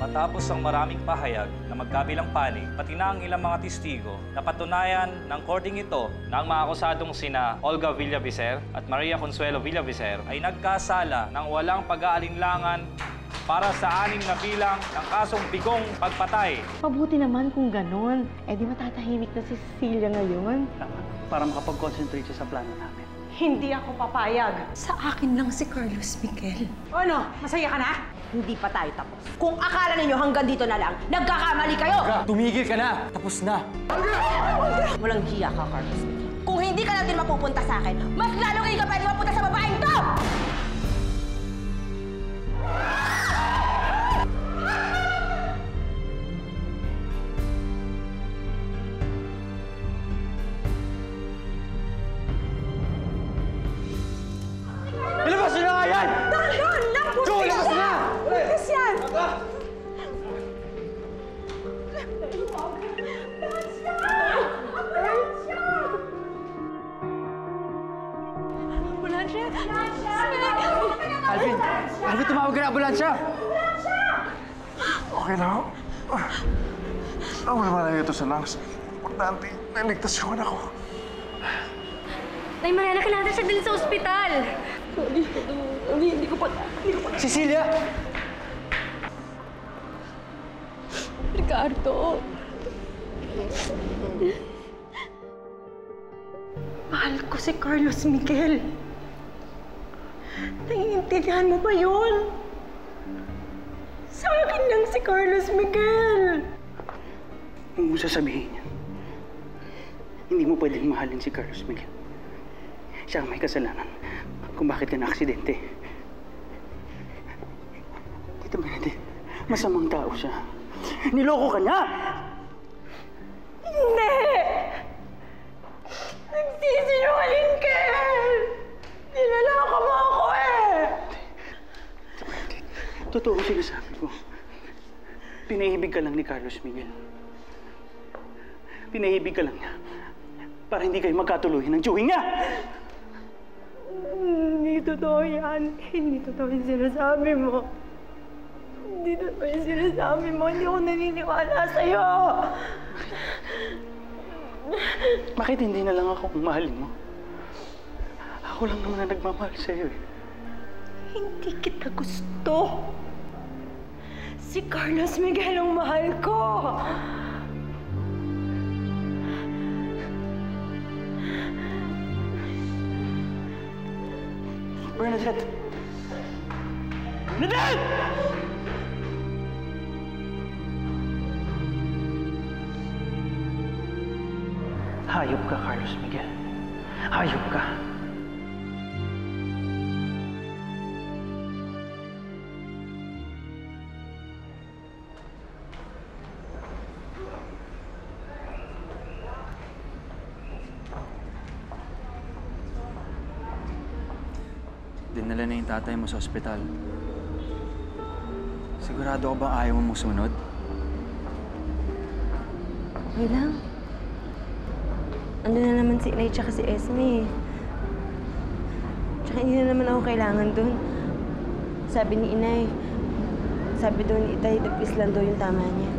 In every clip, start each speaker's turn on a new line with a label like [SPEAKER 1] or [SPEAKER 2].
[SPEAKER 1] matapos ang maraming pahayag na magkabilang panig, pati na ang ilang mga testigo, napatunayan ng korting ito na ang mga akusadong sina Olga Villavicer at Maria Consuelo Villavicer ay nagkasala ng walang pag-aalinlangan para sa 6 na bilang ng kasong bigong pagpatay.
[SPEAKER 2] Mabuti naman kung ganon. Eh di matatahimik na si Cecilia ngayon.
[SPEAKER 3] Tama, para makapag-concentrate siya sa plano namin.
[SPEAKER 2] Hindi ako papayag.
[SPEAKER 4] Sa akin lang si Carlos Miguel.
[SPEAKER 2] O ano, masaya ka na?
[SPEAKER 5] Hindi pa tayo tapos. Kung akala ninyo hanggang dito na lang, nagkakamali kayo!
[SPEAKER 6] Tumigil ka na! Tapos na!
[SPEAKER 5] Walang hiya ka, Carlos. Kung hindi ka lang din mapupunta sa akin, mas lalo hindi ka pwede mapunta sa babaeng to!
[SPEAKER 6] Ilabas nyo na nga yan!
[SPEAKER 5] Dahan-dahan lang!
[SPEAKER 6] Joe, labas na!
[SPEAKER 5] Bukas yan!
[SPEAKER 4] Ambulansya!
[SPEAKER 6] Alvin! Alvin, tumawag ka na ambulansya!
[SPEAKER 7] Okay na ako. Wala naman ito sa lungs. Importante, naligtas yung anak ko.
[SPEAKER 4] Nay Mariana, kailangan siya din sa ospital!
[SPEAKER 5] Hindi ko pa...
[SPEAKER 6] Cecilia!
[SPEAKER 4] Ricardo! Mahal ko si Carlos Miguel. Naiintindihan mo ba yun? Sa akin lang si Carlos Miguel.
[SPEAKER 3] Huwag mo sasabihin yan. Hindi mo pwedeng mahalin si Carlos Miguel. Siya ang may kasalanan kung bakit ka na-aksidente. Tita Benedict, masamang tao siya. Niloko ka niya!
[SPEAKER 4] Hindi! Nagsisinungaling ka! Nilaloko mo ako eh!
[SPEAKER 3] Tita Benedict, totoo ang sinasabi ko. Pinaibig ka lang ni Carlos Miguel. Pinaibig ka lang niya para hindi kayo magkatuloy ng chewing niya!
[SPEAKER 4] Hindi totoo yan. Hindi totoo yung sinasabi mo. Hindi totoo yung sinasabi mo. Hindi ako naniniwala sa'yo.
[SPEAKER 3] Bakit hindi na lang ako kung mahalin mo? Ako lang naman na nagmamahal sa'yo eh.
[SPEAKER 4] Hindi kita gusto. Si Carlos Miguel ang mahal ko.
[SPEAKER 3] Bernadette! Bernadette! Hayop ka, Carlos Miguel. Hayop ka.
[SPEAKER 6] Dinala na yung tatay mo sa ospital. Sigurado ka bang ayaw mo sumunod?
[SPEAKER 4] Okay lang. Ando na naman si Inay tsaka si Esme. Tsaka hindi na naman ako kailangan dun. Sabi ni Inay, sabi daw ni Itay, dapis lang daw yung tama niya.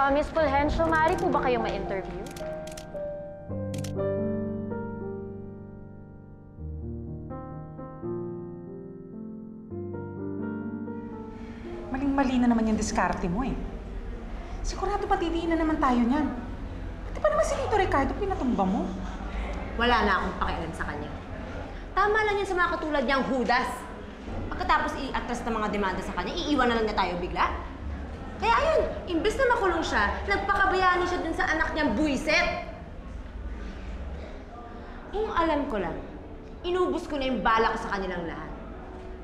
[SPEAKER 8] Miss Fulgencio, maaari po ba kayong ma-interview?
[SPEAKER 9] Maling-mali na naman yung diskarte mo eh. Sigurado patitiin na naman tayo niyan. Pati pa naman si Tito Ricardo pinatumba mo.
[SPEAKER 5] Wala na akong pakialam sa kanya. Tama lang yan sa mga katulad niyang Judas. Pagkatapos i-atras ng mga demanda sa kanya, iiwan na lang niya tayo bigla. Kaya ayun, imbes na makulong siya, nagpakabayani siya dun sa anak niyang buwiset. Kung alam ko lang, inubos ko na yung bala ko sa kanilang lahat.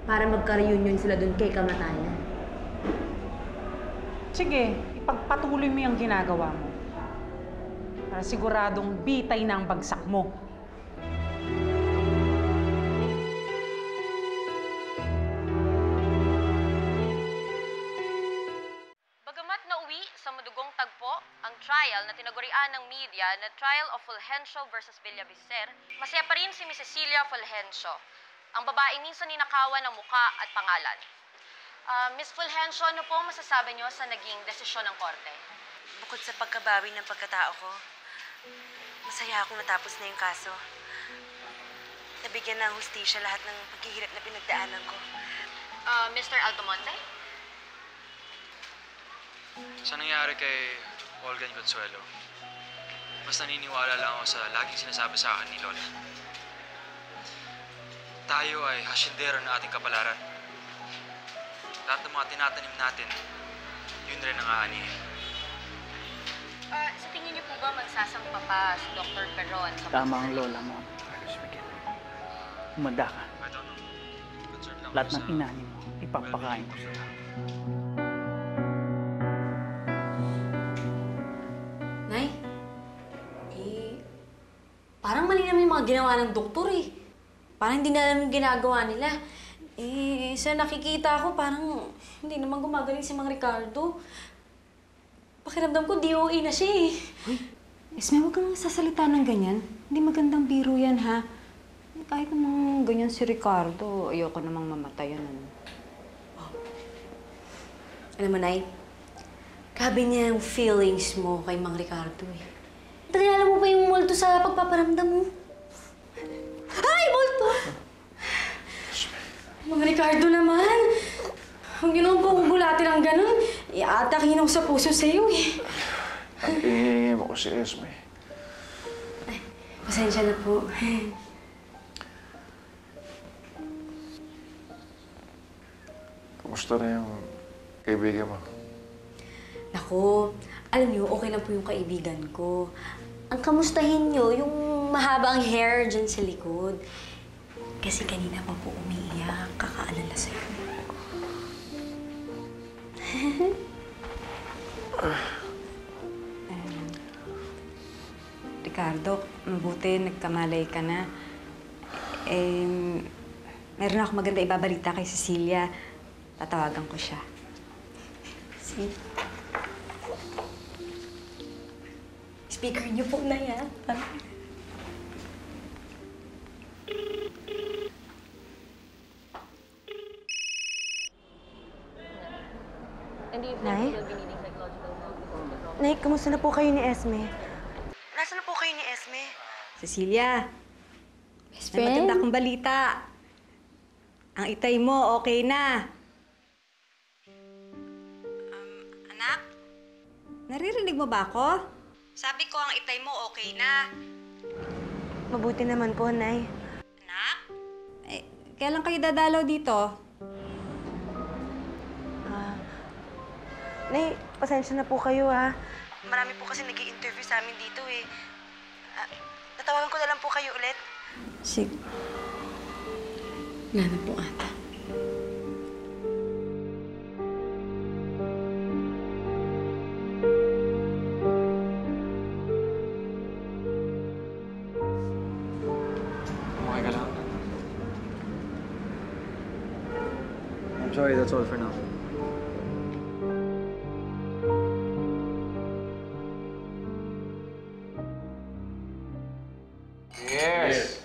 [SPEAKER 5] Para magka-reunion sila dun kay kamatayan.
[SPEAKER 9] Sige, ipagpatuloy mo yung ginagawa mo. Para siguradong bitay na ang bagsak mo.
[SPEAKER 8] Bagamat nauwi sa madugong tagpo ang trial na tinagurian ng media
[SPEAKER 5] na trial of Fulgencio versus Villavicer, masaya pa rin si Miss Cecilia Fulgencio, ang babaeng minsan ninakawan ng muka at pangalan. Miss Fulgencio, ano po masasabi niyo sa naging desisyon ng korte?
[SPEAKER 10] Bukod sa pagkabawi ng pagkatao ko, masaya akong natapos na yung kaso. Nabigyan ng hustisya lahat ng paghihirap na pinagdaanan ko.
[SPEAKER 5] Mr. Altomonte?
[SPEAKER 6] Sa nangyari kay Olga Consuelo, mas naniniwala lang ako sa laging sinasabi sa akin ni Lola. Tayo ay hasyendero ng ating kapalaran. Lahat ng mga tinatanim natin, yun rin ang aanihin.
[SPEAKER 5] Sa tingin niyo po ba magsasangpa pa si Dr. Peron sa
[SPEAKER 3] Tama ang lola mo, Carlos Miguel. Humanda ka.
[SPEAKER 6] I don't know. Concerned lang
[SPEAKER 3] Lahat
[SPEAKER 6] ako
[SPEAKER 3] ng inanin mo, ipapakain ko sila.
[SPEAKER 5] Nay, parang mali naman yung mga ginawa ng doktor eh. Parang hindi na alam yung ginagawa nila. Sa nakikita ko, parang hindi naman gumagaling si Mang Ricardo. Pakiramdam ko, DOA na siya eh.
[SPEAKER 10] Uy, Esme, huwag kang sasalita ng ganyan. Hindi magandang biro yan, ha? Kahit namang ganyan si Ricardo, ayoko namang mamatay yan, ano.
[SPEAKER 5] Alam mo, Nay, grabe niya yung feelings mo kay Mang Ricardo eh. Alam mo ba yung multo sa pagpaparamdam mo? Ay, multo! Mang Ricardo naman! Ang ginawa po kong bulatin ng ganun, iaatakin ako sa puso sa'yo eh.
[SPEAKER 7] Ang ingay mo ko si Esme.
[SPEAKER 5] Ay, pasensya na po.
[SPEAKER 7] Kamusta na yung kaibigan mo?
[SPEAKER 5] Naku, alam niyo, okay lang po yung kaibigan ko. Ang kamustahin niyo, yung mahabang hair dyan sa likod. Kasi kanina pa po umiiyak, kakaalala sa'yo.
[SPEAKER 10] Ricardo, mabuti, nagkamalay ka na. Meron ako maganda ibabalita kay Cecilia. Tatawagan ko siya.
[SPEAKER 5] See? Speaker niyo po na yan.
[SPEAKER 10] Nay? Nay, kamusta na po kayo ni Esme? Nasaan na po kayo ni Esme?
[SPEAKER 5] Cecilia,
[SPEAKER 8] Best
[SPEAKER 5] may
[SPEAKER 8] friend?
[SPEAKER 5] maganda akong balita. Ang itay mo, okay na. Anak? Naririnig mo ba ako? Sabi ko, ang itay mo, okay na.
[SPEAKER 10] Mabuti naman po, Nay.
[SPEAKER 5] Anak? Kailan kayo dadalaw dito?
[SPEAKER 10] Nay, pasensya na po kayo, ha? Marami po kasi nag-i-interview sa amin dito, eh. Tatawagan ko na lang po kayo ulit.
[SPEAKER 5] Sige. Wala na po ata.
[SPEAKER 6] Okay ka lang? I'm sorry, that's all for now.
[SPEAKER 7] Yes!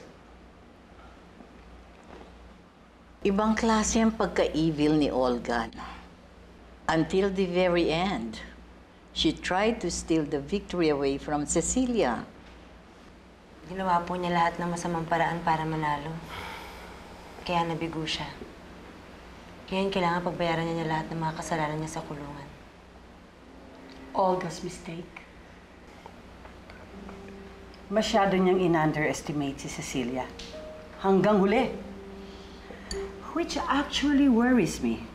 [SPEAKER 11] Ibang klase ang pagka-evil ni Olga. Until the very end, she tried to steal the victory away from Cecilia.
[SPEAKER 10] Ginawa po niya lahat ng masamang paraan para manalo. Kaya nabigo siya. Ngayon, kailangan pagbayaran niya lahat ng mga kasalanan niya sa kulungan.
[SPEAKER 12] Olga's mistake. Masyado niyang in-underestimate si Cecilia. Hanggang huli. Which actually worries me.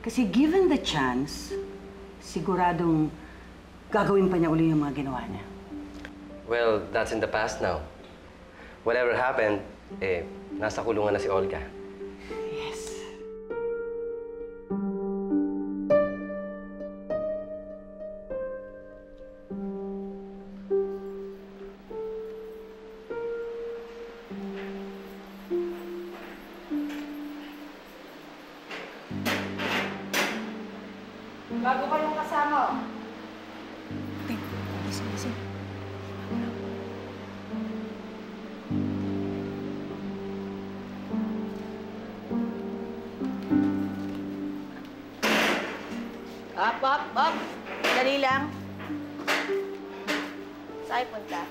[SPEAKER 12] Kasi given the chance, siguradong gagawin pa niya uli yung mga ginawa niya.
[SPEAKER 13] Well, that's in the past now. Whatever happened, nasa kulungan na si Olga.
[SPEAKER 12] Yes.
[SPEAKER 9] Bago kayong kasama.
[SPEAKER 10] Gising.
[SPEAKER 2] Up! Dali lang. Saan punta?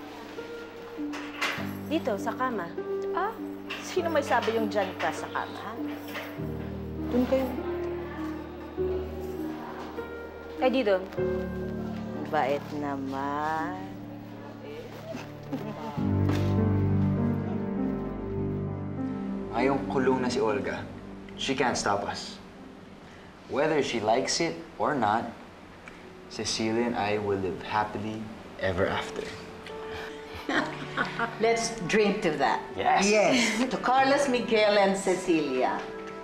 [SPEAKER 5] Dito, sa kama.
[SPEAKER 2] Ah, sino may sabi yung dyan ka sa kama, ha?
[SPEAKER 5] Doon kayo. Kay Didon.
[SPEAKER 2] Bait naman.
[SPEAKER 6] Ngayong kulong na si Olga, she can't stop us. Whether she likes it or not, Cecilia and I will live happily ever after.
[SPEAKER 11] Let's drink to that.
[SPEAKER 6] Yes.
[SPEAKER 11] Yes. To Carlos, Miguel, and Cecilia.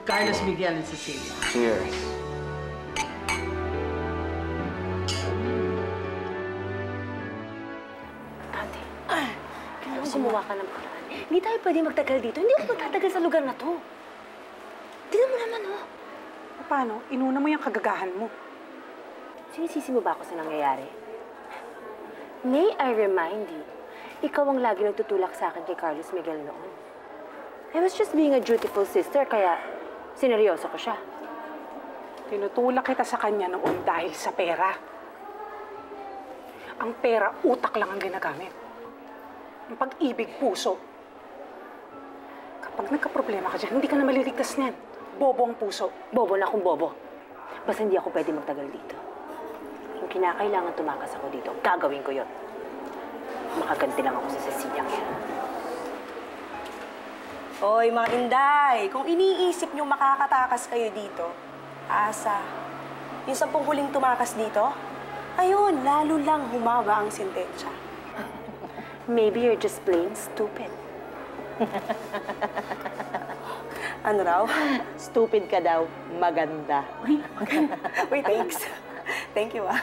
[SPEAKER 11] Carlos, Miguel, and Cecilia.
[SPEAKER 6] Cheers.
[SPEAKER 5] Kailangan gumawa ka ng paraan. Hindi tayo pwede magtagal dito. Hindi ako magtatagal sa lugar na to. Tignan mo naman, oh.
[SPEAKER 9] Paano? Inuna mo yung kagagahan mo.
[SPEAKER 5] Sinisisi mo ba ako sa nangyayari? May I remind you, ikaw ang lagi nagtutulak sa akin kay Carlos Miguel noon. I was just being a dutiful sister, kaya sineryoso ko siya.
[SPEAKER 9] Tinutulak kita sa kanya noon dahil sa pera. Ang pera, utak lang ang ginagamit. Ang pag-ibig, puso. Kapag nagka-problema ka dyan, hindi ka na maliligtas niyan. Bobo ang puso.
[SPEAKER 5] Bobo na akong bobo. Basta hindi ako pwede magtagal dito. Kung kinakailangan tumakas ako dito, gagawin ko yon. Makaganti lang ako sa Cecilia ngayon.
[SPEAKER 4] Hoy, mga Inday, kung iniisip niyo makakatakas kayo dito, asa, yung 10 huling tumakas dito, ayun, lalo lang humaba ang sentensya.
[SPEAKER 5] Maybe you're just plain stupid.
[SPEAKER 4] Ano raw?
[SPEAKER 2] Stupid ka daw, maganda.
[SPEAKER 4] Wait, thanks. Thank you, ah.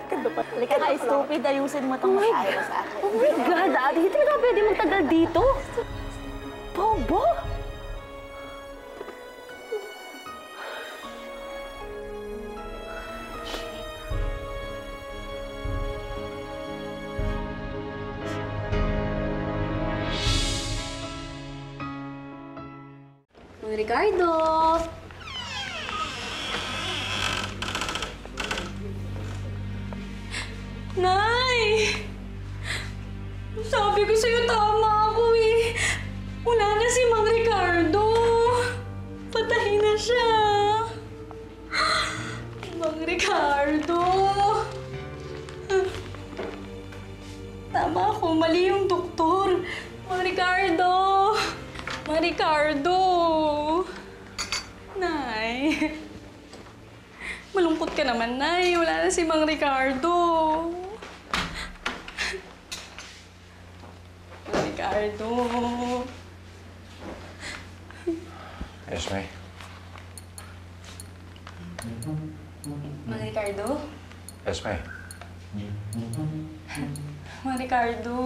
[SPEAKER 4] Ganda pa.
[SPEAKER 2] Halika nga, stupid. Ayusin mo itong mag-ayaw sa akin.
[SPEAKER 5] Oh my God, Ate, hindi talaga pwede magtagal dito. Bobo!
[SPEAKER 8] Ricardo!
[SPEAKER 4] Nay! Sabi ko sa'yo, tama ako eh. Wala na si Mang Ricardo. Patay na siya. Mang Ricardo. Tama ako, mali yung doktor. Mang Ricardo. Mang Ricardo. Nay. Malungkot ka naman, Nay. Wala na si Mang Ricardo. Mang Ricardo.
[SPEAKER 7] Esme.
[SPEAKER 4] Mang Ricardo?
[SPEAKER 7] Esme.
[SPEAKER 4] Mang Ricardo.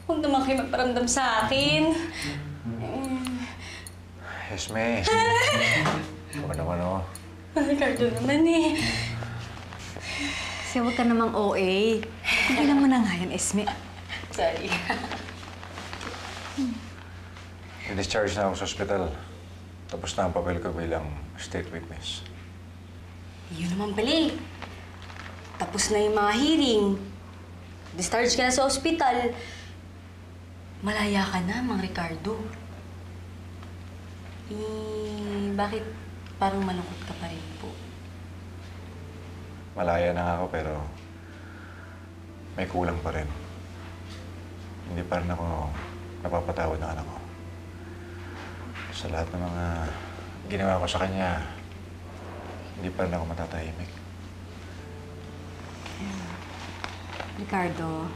[SPEAKER 4] Huwag naman kayo magparamdam sa akin.
[SPEAKER 7] Esme. Huwag naman ako.
[SPEAKER 4] Mang Ricardo naman eh.
[SPEAKER 10] Kasi huwag ka namang OA. Tigilan mo na nga yan, Esme.
[SPEAKER 4] Sorry.
[SPEAKER 7] I-discharge na ako sa ospital. Tapos na ang papel ko bilang state witness.
[SPEAKER 5] Yun naman pala eh. Tapos na yung mga hearing. Discharge ka na sa ospital. Malaya ka na, Mang Ricardo. Bakit parang malungkot ka pa rin po?
[SPEAKER 7] Malaya na nga ako pero may kulang pa rin. Hindi pa rin ako napapatawad ng anak ko. Sa lahat ng mga ginawa ko sa kanya, hindi pa rin ako matatahimik.
[SPEAKER 10] Ricardo,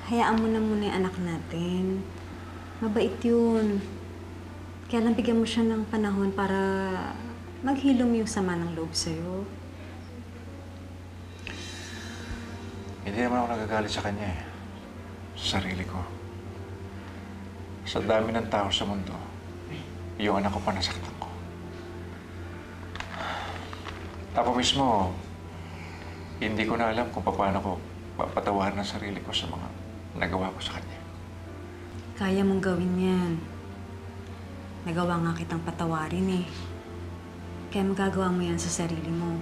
[SPEAKER 10] hayaan mo na muna yung anak natin. Mabait yun. Kaya lang bigyan mo siya ng panahon para maghilom yung sama ng loob sa'yo.
[SPEAKER 7] Hindi naman ako nagagalit sa kanya eh. Sa sarili ko. Sa dami ng tao sa mundo, yung anak ko pa nasaktan ko. Tapos mismo, hindi ko na alam kung paano ko papatawarin ang sarili ko sa mga nagawa ko sa kanya.
[SPEAKER 10] Kaya mong gawin yan. Nagawa nga kitang patawarin eh. Kaya magagawa mo yan sa sarili mo.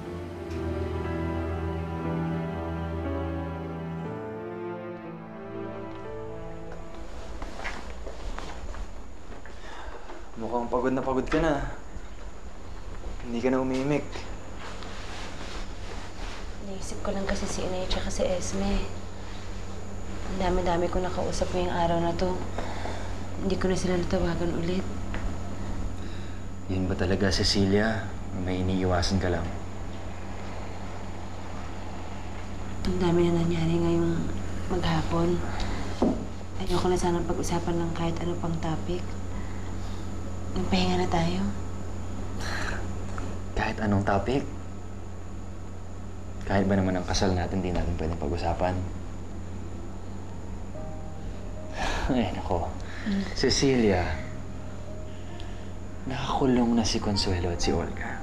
[SPEAKER 6] Mukhang pagod ka na. Hindi ka na umiimik.
[SPEAKER 10] Naisip ko lang kasi si Inay at si Esme. Ang dami-dami ko nakausap ngayong araw na to. Hindi ko na sila natawagan ulit.
[SPEAKER 6] Yun ba talaga, Cecilia? May iniiwasan ka lang.
[SPEAKER 10] Ang dami na nangyari ngayong maghapon. Ayoko na sana pag-usapan ng kahit ano pang topic. Magpahinga na tayo.
[SPEAKER 6] Kahit anong topic? Kahit ba naman ang kasal natin, di natin pwedeng pag-usapan? Ay, nako. Cecilia, nakakulong na si Consuelo at si Olga.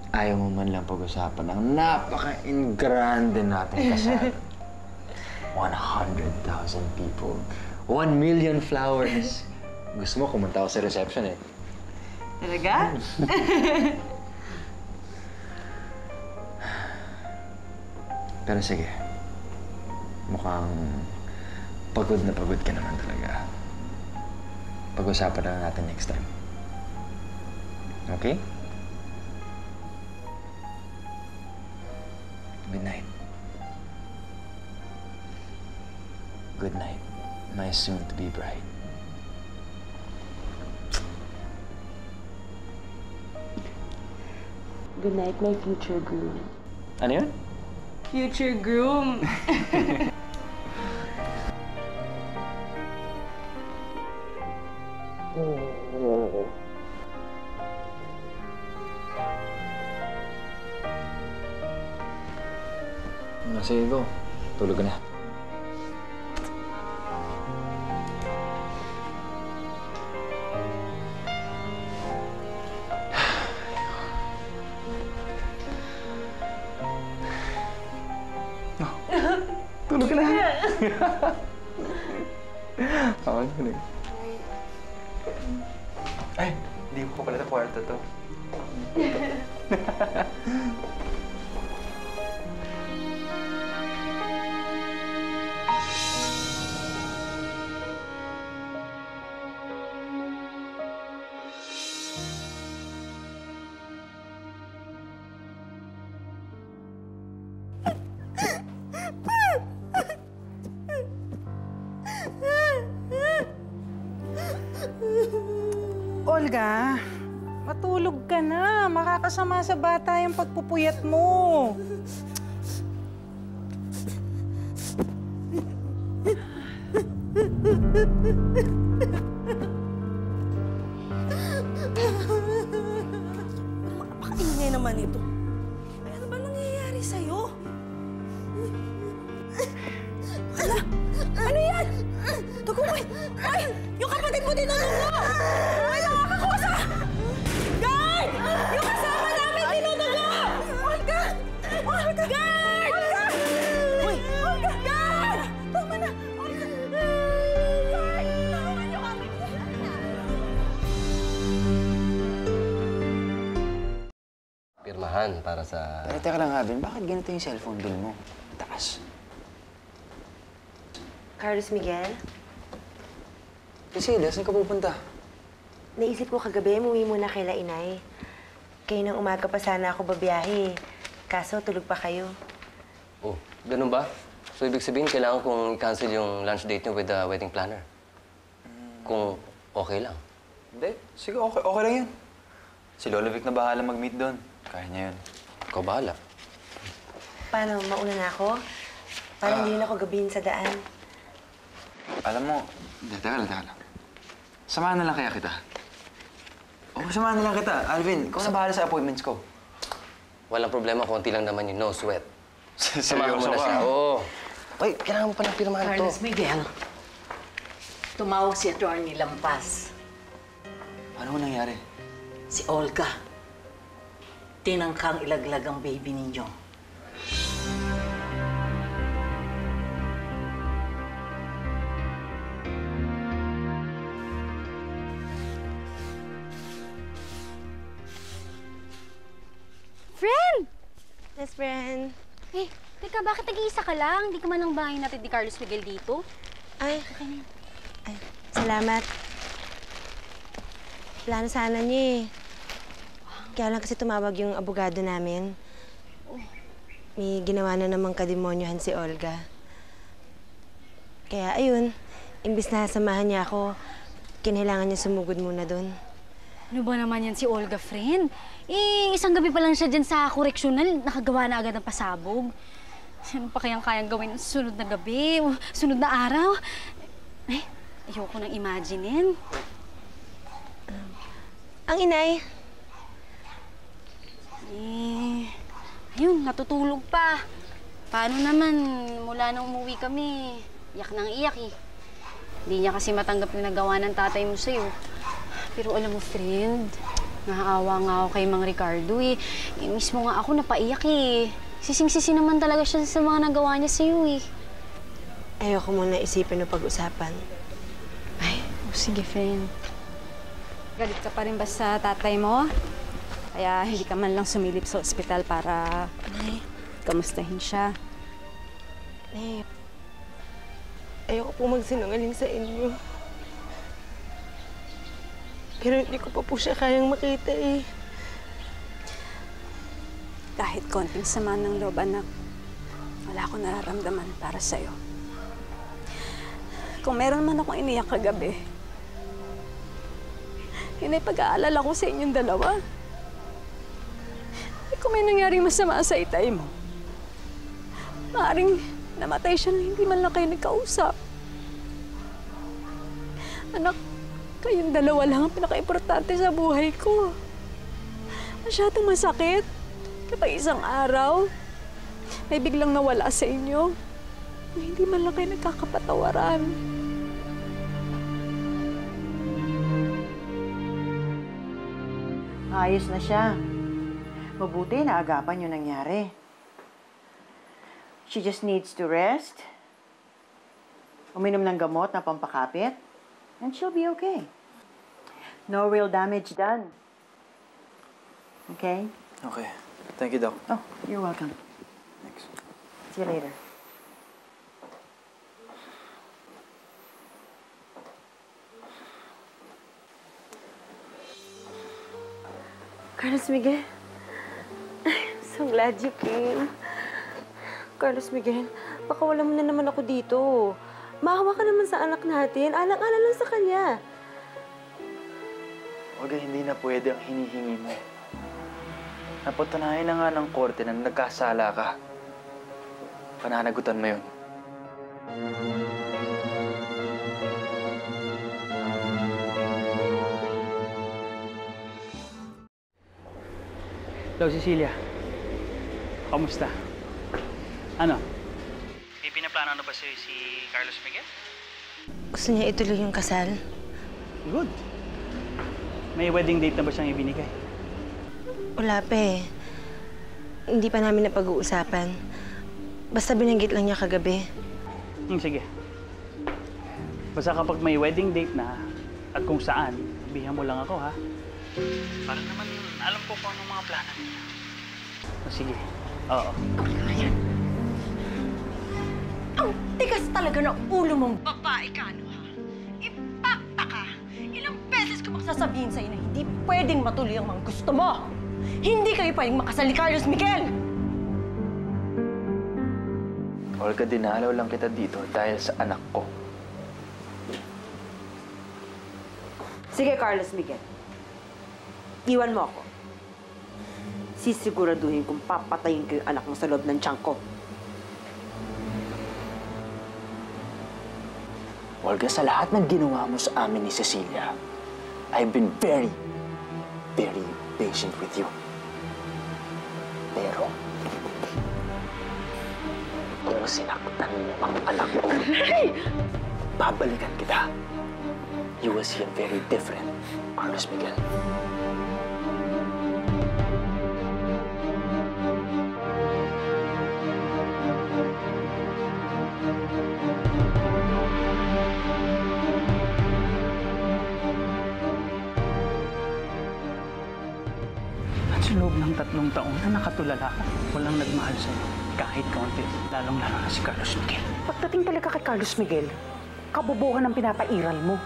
[SPEAKER 6] Ayaw mo man lang pag-usapan ang napaka-ingrande nating kasal. 100,000 people. 1 million flowers. Gusto mo, kumunta ako sa reception eh.
[SPEAKER 12] Talaga?
[SPEAKER 6] Pero sige, mukhang pagod na pagod ka naman talaga. Pag-usapan na lang natin next time. Okay? Good night. Good night, my soon-to-be bride.
[SPEAKER 10] Good night, my future groom.
[SPEAKER 6] Ano yun?
[SPEAKER 10] Future groom!
[SPEAKER 6] Sige ko. Tulog ka na. Tulog ka na. Okay. Ay, hindi ko pala sa kwarto to.
[SPEAKER 9] Olga, matulog ka na. Makakasama sa bata yung pagpupuyat mo.
[SPEAKER 4] Napakaingay naman ito. Ay, ano ba nangyayari sa'yo? Ala! Ano yan? Tugumoy! Ay! Yung kapatid mo tinulong mo! Ay, nakakakusa! Guard! Yung kasama namin tinutugo! Olga! Olga! Guard! Olga! Uy! Olga! Guard! Tama na! Olga! Guard! Tama niyo kami!
[SPEAKER 13] Pirmahan para sa...
[SPEAKER 6] Teka lang, Alvin. Bakit ganito yung cellphone bill mo? Taas.
[SPEAKER 10] Carlos Miguel,
[SPEAKER 6] Cecilia, saan ka pupunta?
[SPEAKER 10] naisip ko kagabi, umuwi muna kay Inay. Kayo ng umaga pa sana ako babiyahe. Kaso, tulog pa kayo.
[SPEAKER 13] Oh, ganun ba? So, ibig sabihin, kailangan kong i-cancel yung lunch date niyo with the wedding planner? Kung okay lang.
[SPEAKER 6] Hindi. Sige, okay lang yun. Si Lolo Vic na bahala mag-meet doon. Kaya niya yun.
[SPEAKER 13] Ikaw bahala.
[SPEAKER 10] Paano, mauna na ako? Para hindi na ako gabihin sa daan.
[SPEAKER 6] Alam mo, teka lang. Samahan na lang kaya kita. Samahan na lang kita. Alvin, ikaw na bahala sa appointments ko.
[SPEAKER 13] Walang problema, konti lang naman yun. No sweat. Samahan mo
[SPEAKER 6] Seryoso
[SPEAKER 13] na
[SPEAKER 6] ka?
[SPEAKER 13] siya. Oo. Ay, kailangan mo pa ng pirmahan to.
[SPEAKER 11] Carlos Miguel, tumawag si Atty. Lampas.
[SPEAKER 6] Ano mo nangyari?
[SPEAKER 11] Si Olga. Tinangkang ilaglag ang baby ninyo.
[SPEAKER 10] Best friend.
[SPEAKER 8] Eh, teka, bakit nag-iisa ka lang? Hindi ka man ang bahay natin ni Carlos Miguel dito?
[SPEAKER 10] Ay, salamat. Plano sana niya eh. Kaya lang kasi tumawag yung abogado namin. May ginawa na namang kademonyohan si Olga. Kaya ayun, imbis na samahan niya ako, kinailangan niya sumugod muna doon.
[SPEAKER 8] Ano ba naman yan si Olga, friend? Eh, isang gabi pa lang siya dyan sa correctional, nakagawa na agad ng pasabog. Ano pa kayang gawin sa sunod na gabi o sunod na araw? Ay, ayoko nang imaginin.
[SPEAKER 10] Ang inay.
[SPEAKER 8] Eh, ayun, natutulog pa. Paano naman, mula nang umuwi kami, iyak nang iyak eh. Hindi niya kasi matanggap yung nagawa ng tatay mo sa'yo. Pero alam mo, friend, naaawa nga ako kay Mang Ricardo eh. Eh, mismo nga ako napaiyak eh. Sising-sisi naman talaga siya sa mga nagawa niya sa'yo eh.
[SPEAKER 10] Ayoko muna isipin o pag-usapan.
[SPEAKER 8] Ay, sige, friend. Galit ka pa rin ba sa tatay mo? Kaya hindi ka man lang sumilip sa ospital para kamustahin siya.
[SPEAKER 10] Ayoko po magsinungaling sa inyo. Pero hindi ko pa po siya kayang makita eh.
[SPEAKER 8] Kahit konting sama ng loob, anak, wala akong nararamdaman para sa'yo. Kung meron man akong iniyak kagabi, yun ay pag-aalala ko sa inyong dalawa. Eh, kung may nangyaring masama sa itay mo, maaaring namatay siya na hindi man lang kayo nagkausap. Anak, kayong dalawa lang ang pinaka-importante sa buhay ko. Masyadong masakit kapag isang araw may biglang nawala sa inyo na hindi man lang kayo nagkakapatawaran.
[SPEAKER 12] Ayos na siya. Mabuti na agapan yung nangyari. She just needs to rest, uminom ng gamot na pampakapit, and she'll be okay. No real damage done. Okay?
[SPEAKER 6] Okay. Thank you, Doc.
[SPEAKER 12] Oh, you're welcome.
[SPEAKER 6] Thanks.
[SPEAKER 12] See you later.
[SPEAKER 10] Carlos Miguel, I'm so glad you came. Carlos Miguel, baka wala mo na naman ako dito. Maawa ka naman sa anak natin. Alang-alang lang sa kanya.
[SPEAKER 6] Olga, hindi na pwede ang hinihingi mo. Napatunayan na nga ng korte na nagkasala ka. Pananagutan mo yun.
[SPEAKER 3] Hello, Cecilia. Kamusta? Ano? May pinaplano na ba si Carlos Miguel?
[SPEAKER 10] Gusto niya ituloy yung kasal?
[SPEAKER 3] Good. May wedding date na ba siyang ibinigay?
[SPEAKER 10] Wala pa eh. Hindi pa namin napag-uusapan. Basta binanggit lang niya kagabi.
[SPEAKER 3] Sige. Basta kapag may wedding date na at kung saan, sabihan mo lang ako, ha? Para naman alam ko kung anong mga plano niya. Sige. Oo.
[SPEAKER 5] Ang tigas talaga ng ulo mong babae ka, ano ha? Ipakta ka! Ilang beses ko magsasabihin sa'yo na hindi pwedeng matuloy ang mga gusto mo! Hindi kayo pwedeng makasal ni Carlos Miguel!
[SPEAKER 6] Olga, dinalaw lang kita dito dahil sa anak ko.
[SPEAKER 12] Sige, Carlos Miguel. Iwan mo ako. Sisiguraduhin kung papatayin ko yung anak mo sa loob ng tiyan ko.
[SPEAKER 6] Olga, sa lahat ng ginawa mo sa amin ni Cecilia, I've been very, very patient with you. Pero kung sinaktan mo ang anak ko, babalikan kita. You will see a very different Carlos Miguel.
[SPEAKER 3] loob ng 3 taon na nakatulala ka, walang nagmahal sa'yo. Kahit kaunti, lalong-lalo na si Carlos Miguel.
[SPEAKER 9] Pagdating talaga kay Carlos Miguel, kabubuhan ang pinapairal mo.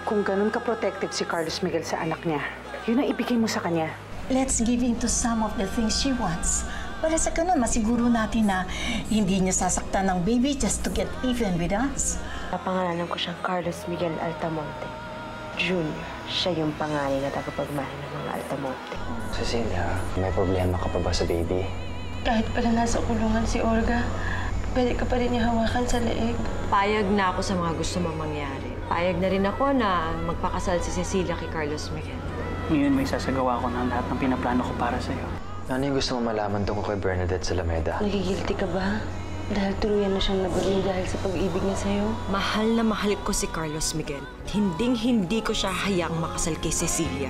[SPEAKER 9] Kung ganun ka-protective si Carlos Miguel sa anak niya, yun ang ibigay mo sa kanya.
[SPEAKER 11] Let's give in to some of the things she wants. Para sa ganun, masiguro natin na hindi niya sasaktan ng baby just to get even with us.
[SPEAKER 10] Napangalanan ko siyang Carlos Miguel Altamonte. Junior, siya yung pangalan na tagapagmahal ng mga Altamonte.
[SPEAKER 6] Cecilia, may problema ka pa ba sa baby?
[SPEAKER 10] Kahit pala nasa kulungan si Olga, pwede ka pa rin niya hawakan sa leeg.
[SPEAKER 5] Payag na ako sa mga gusto mong mangyari. Payag na rin ako na magpakasal si Cecilia kay Carlos Miguel.
[SPEAKER 3] Ngayon may sasagawa ko ng lahat ng pinaplano ko para sa'yo.
[SPEAKER 6] Ano yung gusto mo malaman tungkol kay Bernadette sa Alameda?
[SPEAKER 10] Nagigilty ka ba? Dahil tuluyan na siyang nabagay dahil sa pag-ibig niya sa'yo?
[SPEAKER 5] Mahal na mahal ko si Carlos Miguel. Hinding-hindi ko siya hayaang makasal kay Cecilia.